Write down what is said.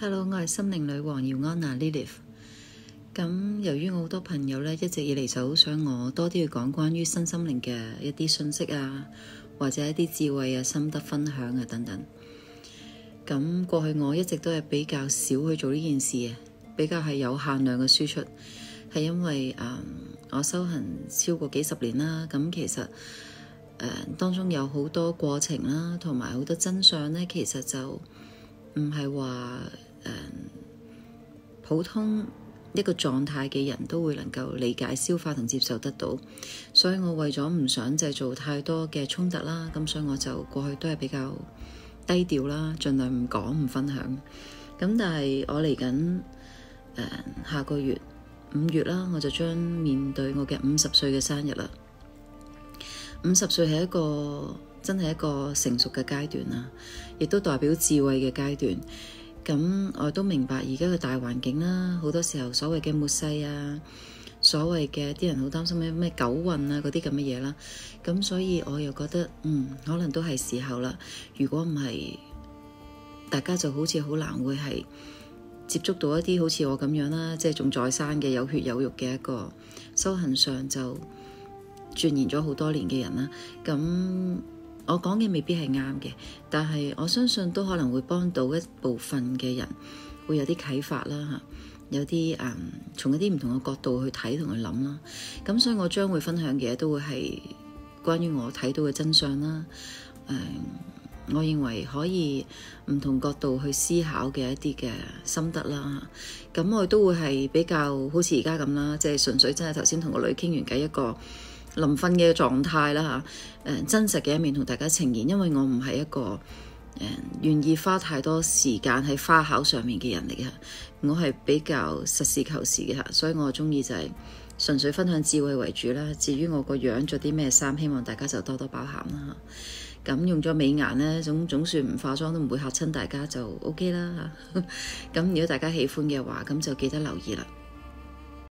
Hello，我係心靈女王姚安娜 Lilith。咁由於我好多朋友呢，一直以嚟就好想我多啲去講關於身心靈嘅一啲信息啊，或者一啲智慧啊、心得分享啊等等。咁過去我一直都係比較少去做呢件事嘅，比較係有限量嘅輸出，係因為我修行超過幾十年啦。咁其實當中有好多過程啦，同埋好多真相呢，其實就唔係話普通一個狀態嘅人都會能夠理解、消化同接受得到，所以我為咗唔想製造太多嘅衝突啦，咁所以我就過去都係比較低調啦，盡量唔講唔分享。咁但係我嚟緊下個月5月啦，我就將面對我嘅50歲嘅生日啦。50歲係一個真係一個成熟嘅階段啦，亦都代表智慧嘅階段。咁我都明白而家嘅大環境啦，好多時候所謂嘅末世啊，所謂嘅啲人好擔心咩九運啊嗰啲咁嘅嘢啦。咁所以我又覺得可能都係時候啦。如果唔係，大家就好似好難會係接觸到一啲好似我咁樣啦，即係仲在生嘅有血有肉嘅一個修行上就鑽研咗好多年嘅人啦。咁我講嘅未必係啱嘅，但係我相信都可能會幫到一部分嘅人，會有啲啟發啦嚇，有啲從一啲唔同嘅角度去睇同去諗啦。咁所以我將會分享嘅嘢都會係關於我睇到嘅真相啦。我認為可以唔同角度去思考嘅一啲嘅心得啦。咁我都會係比較好似而家咁啦，即係純粹真係頭先同個女傾完偈一個臨瞓嘅狀態啦嚇，真實嘅一面同大家呈現，因為我唔係一個願意花太多時間喺花巧上面嘅人嚟嘅，我係比較實事求是嘅嚇，所以我鍾意就係純粹分享智慧為主啦。至於我個樣着啲咩衫，希望大家就多多包涵啦嚇。咁用咗美顏呢，總算唔化妝都唔會嚇親大家就 OK 啦嚇。咁如果大家喜歡嘅話，咁就記得留意啦。